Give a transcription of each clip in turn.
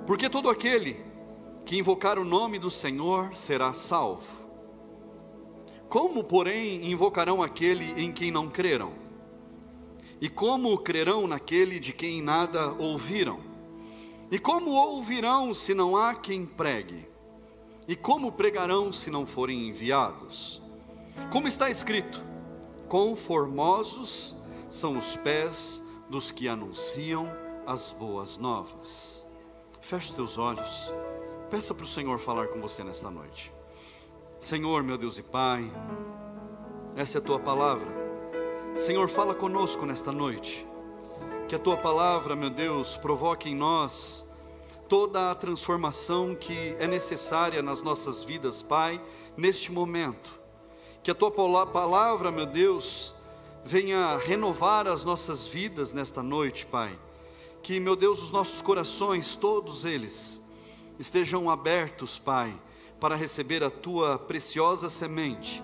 Porque todo aquele que invocar o nome do Senhor será salvo. Como, porém, invocarão aquele em quem não creram? E como crerão naquele de quem nada ouviram? E como ouvirão se não há quem pregue? E como pregarão se não forem enviados? Como está escrito: quão formosos são os pés dos que anunciam as boas novas. Feche os teus olhos, peça para o Senhor falar com você nesta noite. Senhor, meu Deus e Pai, essa é a Tua palavra. Senhor, fala conosco nesta noite. Que a Tua palavra, meu Deus, provoque em nós toda a transformação que é necessária nas nossas vidas, Pai, neste momento. Que a Tua palavra, meu Deus, venha renovar as nossas vidas nesta noite, Pai. Que, meu Deus, os nossos corações, todos eles, estejam abertos, Pai, para receber a Tua preciosa semente.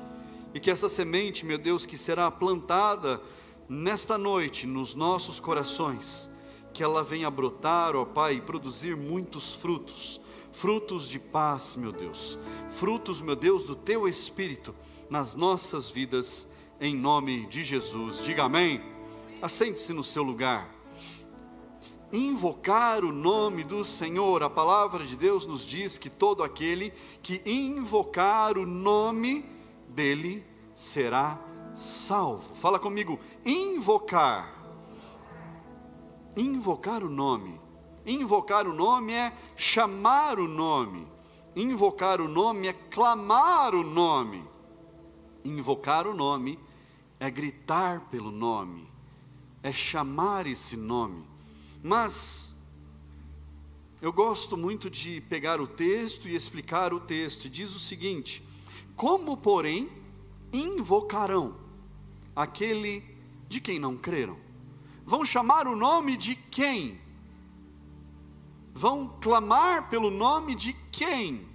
E que essa semente, meu Deus, que será plantada nesta noite nos nossos corações, que ela venha brotar, ó Pai, e produzir muitos frutos. Frutos de paz, meu Deus. Frutos, meu Deus, do Teu Espírito nas nossas vidas, em nome de Jesus. Diga amém. Assente-se no seu lugar. Invocar o nome do Senhor. A palavra de Deus nos diz que todo aquele que invocar o nome dele será salvo. Fala comigo, invocar. Invocar o nome. Invocar o nome é chamar o nome. Invocar o nome é clamar o nome. Invocar o nome é gritar pelo nome, é chamar esse nome. Mas eu gosto muito de pegar o texto e explicar o texto. Diz o seguinte: como, porém, invocarão aquele de quem não creram? Vão chamar o nome de quem? Vão clamar pelo nome de quem?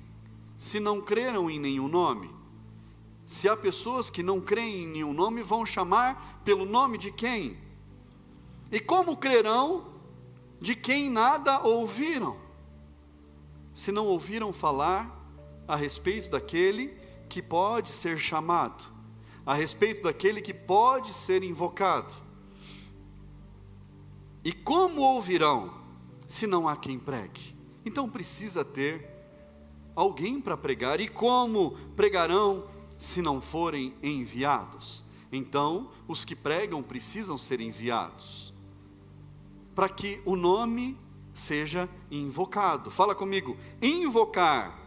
Se não creram em nenhum nome. Se há pessoas que não creem em nenhum nome, vão chamar pelo nome de quem? E como crerão de quem nada ouviram? Se não ouviram falar a respeito daquele que pode ser chamado, a respeito daquele que pode ser invocado. E como ouvirão se não há quem pregue? Então precisa ter alguém para pregar. E como pregarão se não forem enviados? Então os que pregam precisam ser enviados, para que o nome seja invocado. Fala comigo, invocar.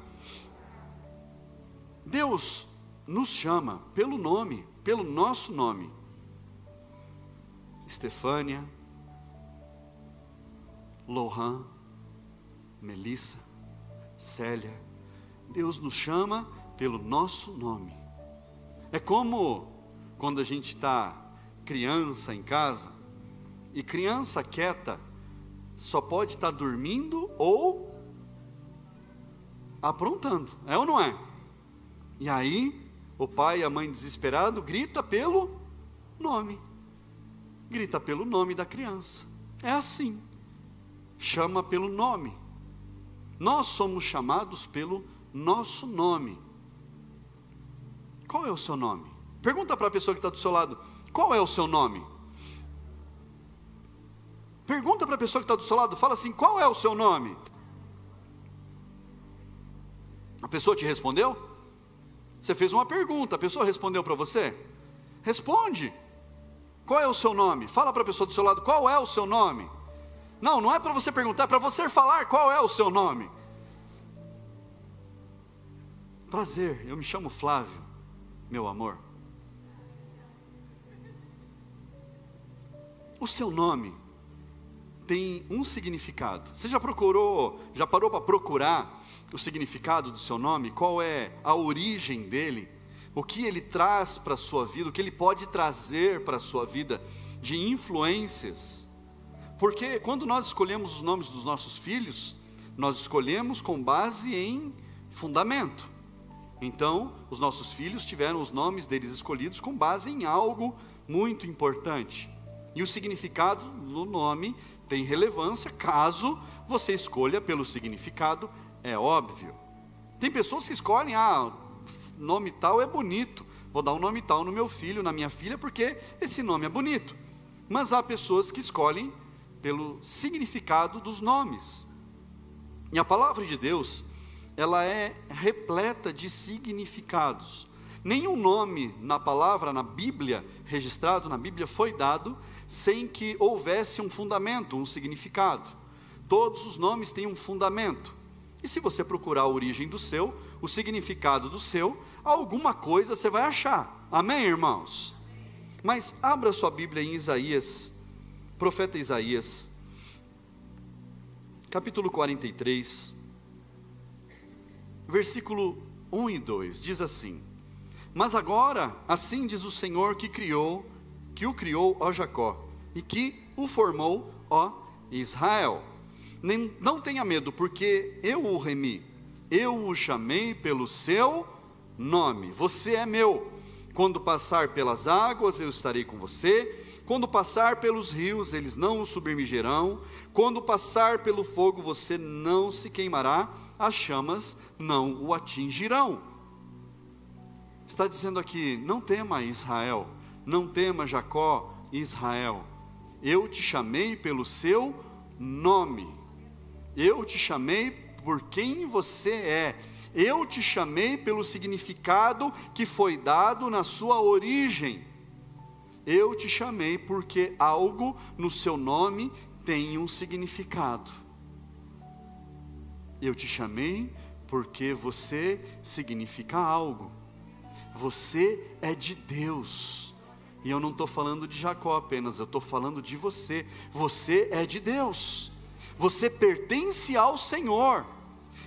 Deus nos chama pelo nome, pelo nosso nome. Estefânia, Lohan, Melissa, Célia. Deus nos chama pelo nosso nome. É como quando a gente está criança em casa, e criança quieta só pode estar dormindo ou aprontando, é ou não é? E aí o pai e a mãe desesperado grita pelo nome, grita pelo nome da criança. É assim, chama pelo nome. Nós somos chamados pelo nosso nome. Qual é o seu nome? Pergunta para a pessoa que está do seu lado, qual é o seu nome? Pergunta para a pessoa que está do seu lado, fala assim, qual é o seu nome? A pessoa te respondeu? Você fez uma pergunta, a pessoa respondeu para você? Responde. Qual é o seu nome? Fala para a pessoa do seu lado, qual é o seu nome? Não, não é para você perguntar, é para você falar qual é o seu nome. Prazer, eu me chamo Flávio, meu amor. O seu nome tem um significado. Você já parou para procurar o significado do seu nome? Qual é a origem dele? O que ele traz para a sua vida? O que ele pode trazer para a sua vida de influências? Porque quando nós escolhemos os nomes dos nossos filhos, nós escolhemos com base em fundamento. Então, os nossos filhos tiveram os nomes deles escolhidos com base em algo muito importante. E o significado do nome tem relevância caso você escolha pelo significado, é óbvio. Tem pessoas que escolhem, nome tal é bonito, vou dar um nome tal no meu filho, na minha filha, porque esse nome é bonito. Mas há pessoas que escolhem pelo significado dos nomes. E a palavra de Deus, ela é repleta de significados. Nenhum nome na palavra, na Bíblia, registrado na Bíblia, foi dado sem que houvesse um fundamento, um significado. Todos os nomes têm um fundamento. E se você procurar a origem do seu, o significado do seu, alguma coisa você vai achar. Amém, irmãos? Mas abra sua Bíblia em Isaías, profeta Isaías, capítulo 43, versículo 1 e 2, diz assim: Mas agora, assim diz o Senhor que o criou, ó Jacó, e que o formou, ó Israel. Não tenha medo, porque eu o remi, eu o chamei pelo seu nome, você é meu. Quando passar pelas águas, eu estarei com você. Quando passar pelos rios, eles não o submergirão. Quando passar pelo fogo, você não se queimará, as chamas não o atingirão. Está dizendo aqui, não tema Israel, não tema Jacó, Israel. Eu te chamei pelo seu nome. Eu te chamei por quem você é. Eu te chamei pelo significado que foi dado na sua origem. Eu te chamei porque algo no seu nome tem um significado. Eu te chamei porque você significa algo. Você é de Deus. E eu não estou falando de Jacó apenas, eu estou falando de você. Você é de Deus. Você pertence ao Senhor.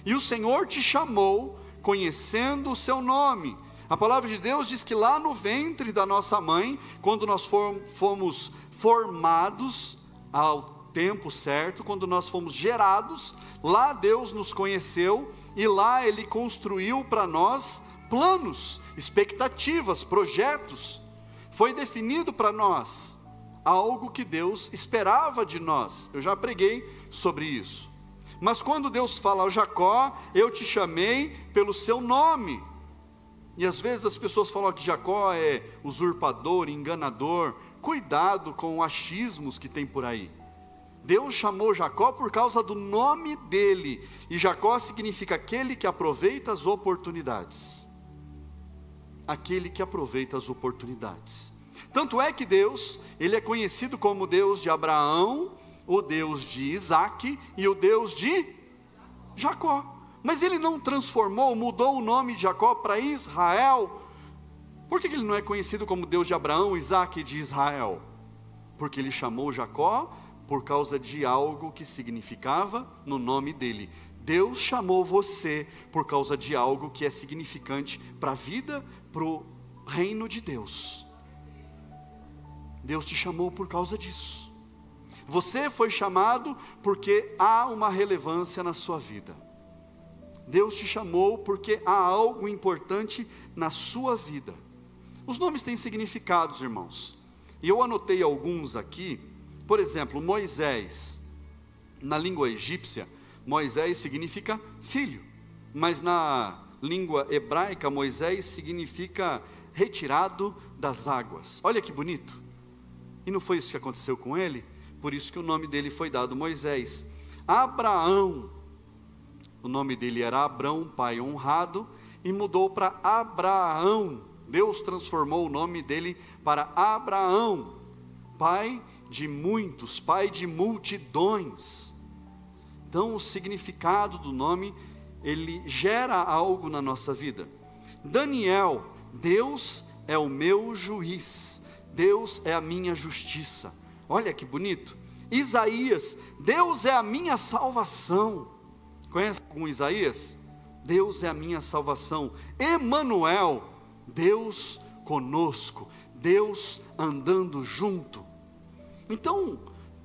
E o Senhor te chamou conhecendo o seu nome. A palavra de Deus diz que lá no ventre da nossa mãe, quando nós fomos formados ao tempo certo, quando nós fomos gerados, lá Deus nos conheceu e lá Ele construiu para nós planos, expectativas, projetos. Foi definido para nós algo que Deus esperava de nós. Eu já preguei sobre isso. Mas quando Deus fala ao Jacó, eu te chamei pelo seu nome. E às vezes as pessoas falam que Jacó é usurpador, enganador. Cuidado com achismos que tem por aí. Deus chamou Jacó por causa do nome dele. E Jacó significa aquele que aproveita as oportunidades. Aquele que aproveita as oportunidades. Tanto é que Deus, Ele é conhecido como Deus de Abraão, o Deus de Isaac e o Deus de Jacó. Mas Ele não transformou, mudou o nome de Jacó para Israel. Por que Ele não é conhecido como Deus de Abraão, Isaac e de Israel? Porque Ele chamou Jacó por causa de algo que significava no nome dele. Deus chamou você por causa de algo que é significante para a vida, para o reino de Deus. Deus te chamou por causa disso. Você foi chamado porque há uma relevância na sua vida. Deus te chamou porque há algo importante na sua vida. Os nomes têm significados, irmãos. E eu anotei alguns aqui. Por exemplo, Moisés. Na língua egípcia, Moisés significa filho. Mas na língua hebraica, Moisés significa retirado das águas. Olha que bonito. E não foi isso que aconteceu com ele? Por isso que o nome dele foi dado Moisés. Abraão, o nome dele era Abrão, pai honrado, e mudou para Abraão. Deus transformou o nome dele para Abraão, pai de muitos, pai de multidões. Então o significado do nome, ele gera algo na nossa vida. Daniel, Deus é o meu juiz, Deus é a minha justiça. Olha que bonito. Isaías, Deus é a minha salvação. Conhece algum Isaías? Deus é a minha salvação. Emanuel, Deus conosco, Deus andando junto. Então,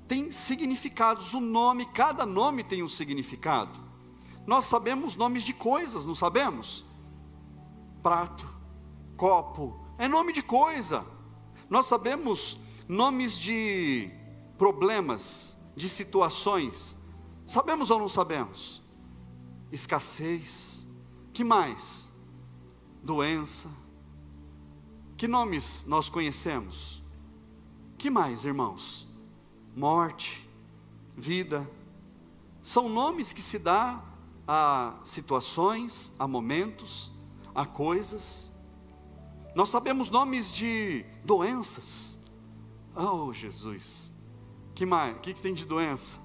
tem significados, o nome, cada nome tem um significado. Nós sabemos nomes de coisas, não sabemos? Prato, copo, é nome de coisa. Nós sabemos nomes de problemas, de situações. Sabemos ou não sabemos? Escassez. Que mais? Doença. Que nomes nós conhecemos? Que mais, irmãos? Morte, vida. São nomes que se dá a situações, a momentos, a coisas. Nós sabemos nomes de doenças. Oh, Jesus. Que mais? O que tem de doença?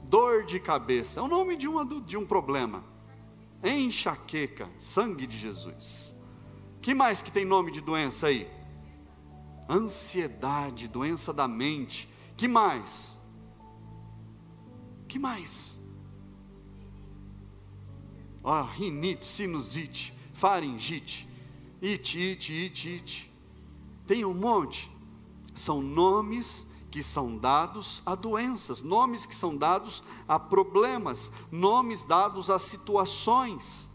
Dor de cabeça. É o nome de um problema. Enxaqueca. Sangue de Jesus. Que mais que tem nome de doença aí? Ansiedade, doença da mente. Que mais? Que mais? Rinite, sinusite, faringite, ite. Tem um monte. São nomes que são dados a doenças, nomes que são dados a problemas, nomes dados a situações.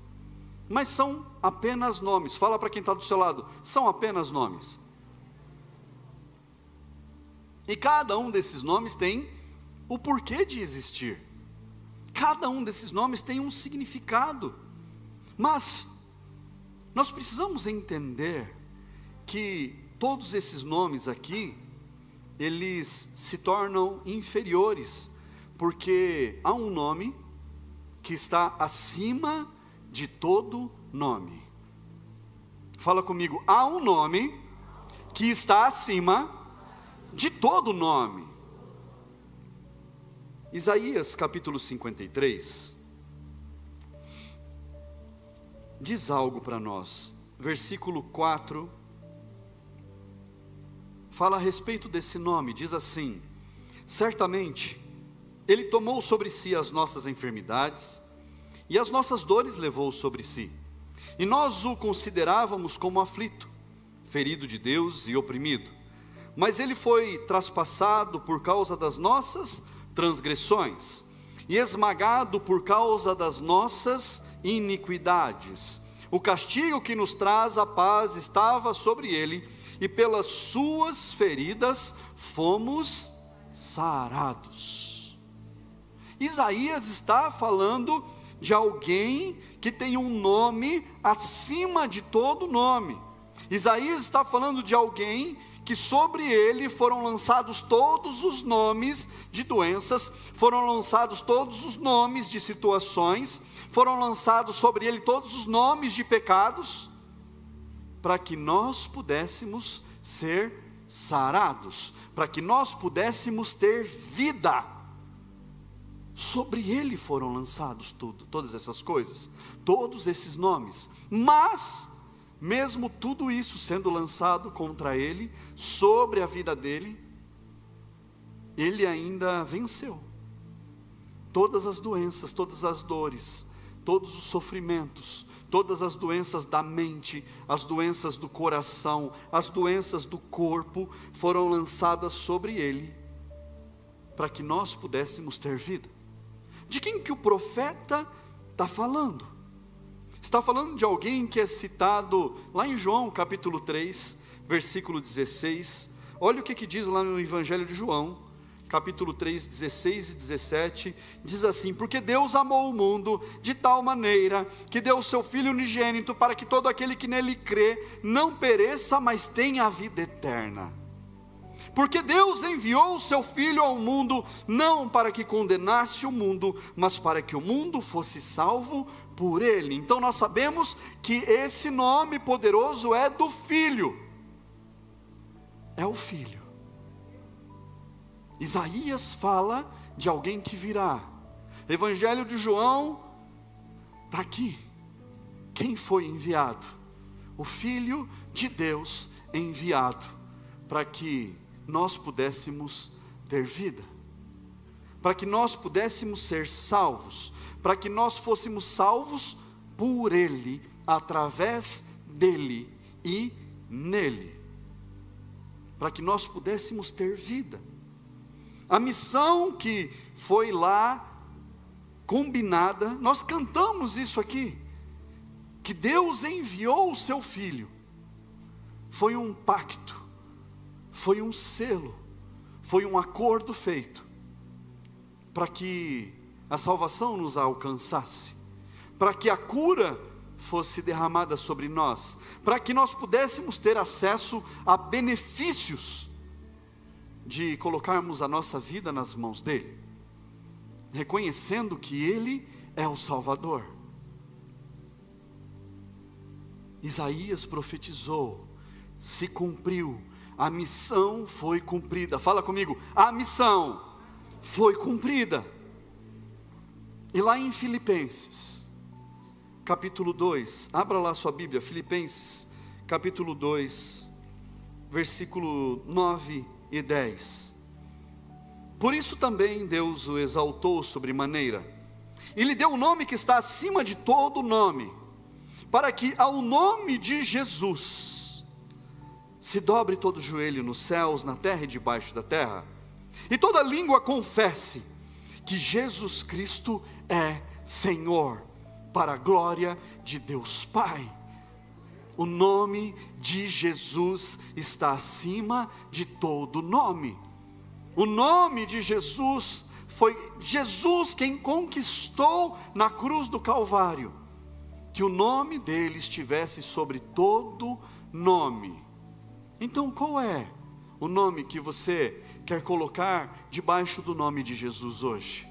Mas são apenas nomes. Fala para quem está do seu lado, são apenas nomes. E cada um desses nomes tem o porquê de existir. Cada um desses nomes tem um significado. Mas nós precisamos entender que todos esses nomes aqui, eles se tornam inferiores, porque há um nome que está acima de todo nome. Fala comigo, há um nome que está acima de todo nome. Isaías capítulo 53 diz algo para nós. Versículo 4 fala a respeito desse nome, diz assim: certamente Ele tomou sobre si as nossas enfermidades e as nossas dores levou sobre si, e nós o considerávamos como aflito, ferido de Deus e oprimido, mas Ele foi traspassado por causa das nossas transgressões, e esmagado por causa das nossas iniquidades. O castigo que nos traz a paz estava sobre Ele, e pelas suas feridas fomos sarados. Isaías está falando de alguém que tem um nome acima de todo nome. Isaías está falando de alguém que sobre ele foram lançados todos os nomes de doenças, foram lançados todos os nomes de situações, foram lançados sobre ele todos os nomes de pecados, para que nós pudéssemos ser sarados, para que nós pudéssemos ter vida. Sobre ele foram lançados todas essas coisas, todos esses nomes. Mas mesmo tudo isso sendo lançado contra ele, sobre a vida dele, ele ainda venceu. Todas as doenças, todas as dores, todos os sofrimentos, todas as doenças da mente, as doenças do coração, as doenças do corpo, foram lançadas sobre ele, para que nós pudéssemos ter vida. De quem que o profeta está falando? Está falando de alguém que é citado lá em João capítulo 3, versículo 16. Olha o que diz lá no Evangelho de João, capítulo 3, 16 e 17, diz assim: porque Deus amou o mundo de tal maneira, que deu o seu Filho unigênito, para que todo aquele que nele crê, não pereça, mas tenha a vida eterna. Porque Deus enviou o seu Filho ao mundo, não para que condenasse o mundo, mas para que o mundo fosse salvo por ele. Então nós sabemos que esse nome poderoso é do Filho. É o Filho. Isaías fala de alguém que virá. Evangelho de João está aqui. Quem foi enviado? O Filho de Deus enviado, para que nós pudéssemos ter vida, para que nós pudéssemos ser salvos, para que nós fôssemos salvos por Ele, através dEle e nele, para que nós pudéssemos ter vida. A missão que foi lá combinada, nós cantamos isso aqui, que Deus enviou o seu Filho, foi um pacto, foi um selo, foi um acordo feito para que a salvação nos alcançasse, para que a cura fosse derramada sobre nós, para que nós pudéssemos ter acesso a benefícios de colocarmos a nossa vida nas mãos dele, reconhecendo que ele é o Salvador. Isaías profetizou, se cumpriu, a missão foi cumprida. Fala comigo, a missão foi cumprida. E lá em Filipenses, capítulo 2, abra lá sua Bíblia, Filipenses, capítulo 2, versículo 9 e 10. Por isso também Deus o exaltou sobremaneira, e lhe deu um nome que está acima de todo nome, para que ao nome de Jesus se dobre todo o joelho nos céus, na terra e debaixo da terra, e toda língua confesse que Jesus Cristo é Senhor, para a glória de Deus Pai. O nome de Jesus está acima de todo nome. O nome de Jesus, foi Jesus quem conquistou na cruz do Calvário, que o nome dele estivesse sobre todo nome. Então qual é o nome que você quer colocar debaixo do nome de Jesus hoje?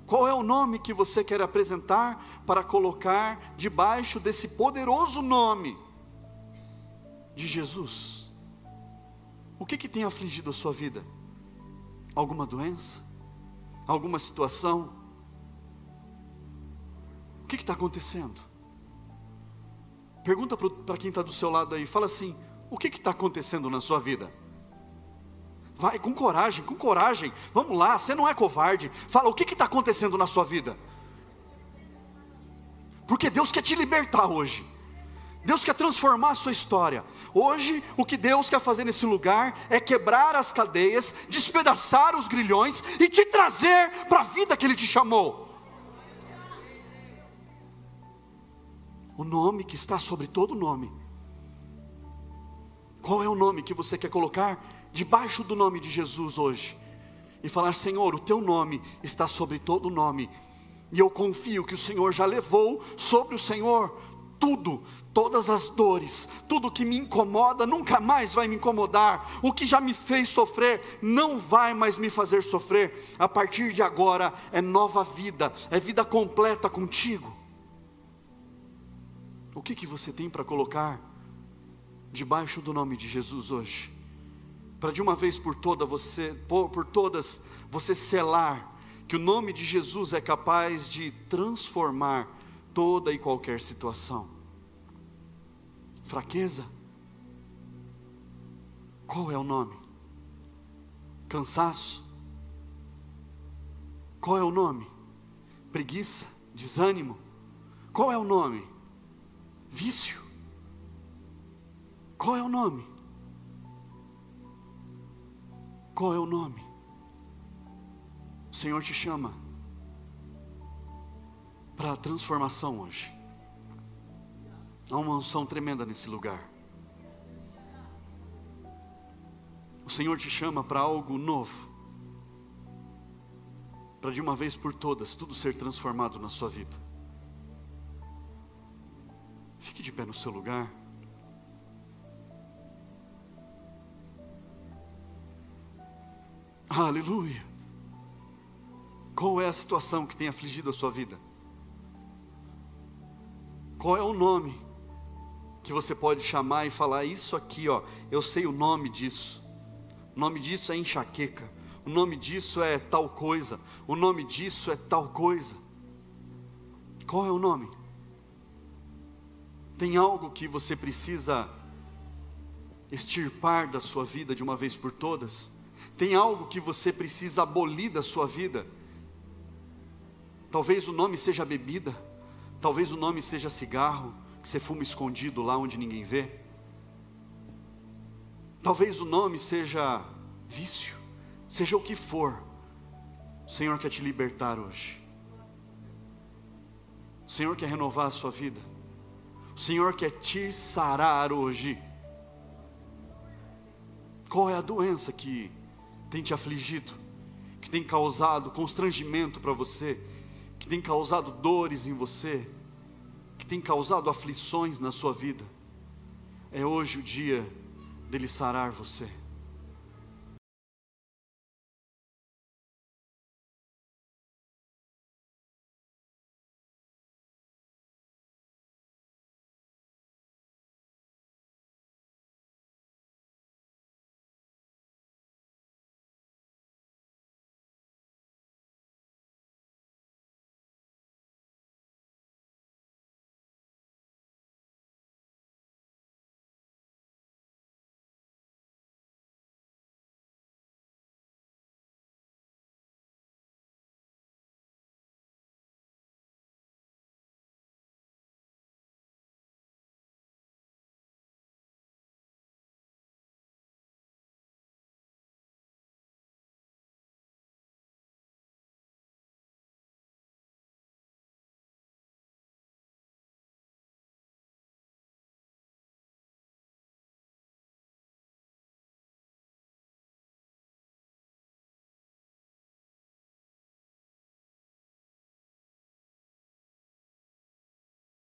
Qual é o nome que você quer apresentar para colocar debaixo desse poderoso nome de Jesus? O que tem afligido a sua vida? Alguma doença? Alguma situação? O que está acontecendo? Pergunta para quem está do seu lado aí, fala assim, o que está acontecendo na sua vida? Vai, com coragem, vamos lá, você não é covarde. Fala, o que está acontecendo na sua vida? Porque Deus quer te libertar hoje. Deus quer transformar a sua história. Hoje, o que Deus quer fazer nesse lugar é quebrar as cadeias, despedaçar os grilhões e te trazer para a vida que Ele te chamou. O nome que está sobre todo nome. Qual é o nome que você quer colocar debaixo do nome de Jesus hoje? E falar, Senhor, o teu nome está sobre todo nome. E eu confio que o Senhor já levou sobre o Senhor tudo, todas as dores, tudo que me incomoda nunca mais vai me incomodar. O que já me fez sofrer não vai mais me fazer sofrer. A partir de agora é nova vida, é vida completa contigo. O que você tem para colocar debaixo do nome de Jesus hoje? Para de uma vez por todas você selar que o nome de Jesus é capaz de transformar toda e qualquer situação. Fraqueza? Qual é o nome? Cansaço? Qual é o nome? Preguiça? Desânimo? Qual é o nome? Vício? Qual é o nome? Qual é o nome? O Senhor te chama para a transformação hoje. Há uma unção tremenda nesse lugar. O Senhor te chama para algo novo, para de uma vez por todas tudo ser transformado na sua vida. Fique de pé no seu lugar. Aleluia. Qual é a situação que tem afligido a sua vida? Qual é o nome que você pode chamar e falar, isso aqui, ó, eu sei o nome disso. O nome disso é enxaqueca. O nome disso é tal coisa. O nome disso é tal coisa. Qual é o nome? Tem algo que você precisa extirpar da sua vida de uma vez por todas? Tem algo que você precisa abolir da sua vida? Talvez o nome seja bebida, talvez o nome seja cigarro, que você fuma escondido lá onde ninguém vê. Talvez o nome seja vício, seja o que for. O Senhor quer te libertar hoje. O Senhor quer renovar a sua vida. O Senhor quer te sarar hoje. Qual é a doença que tem te afligido, que tem causado constrangimento para você, que tem causado dores em você, que tem causado aflições na sua vida, é hoje o dia dele sarar você.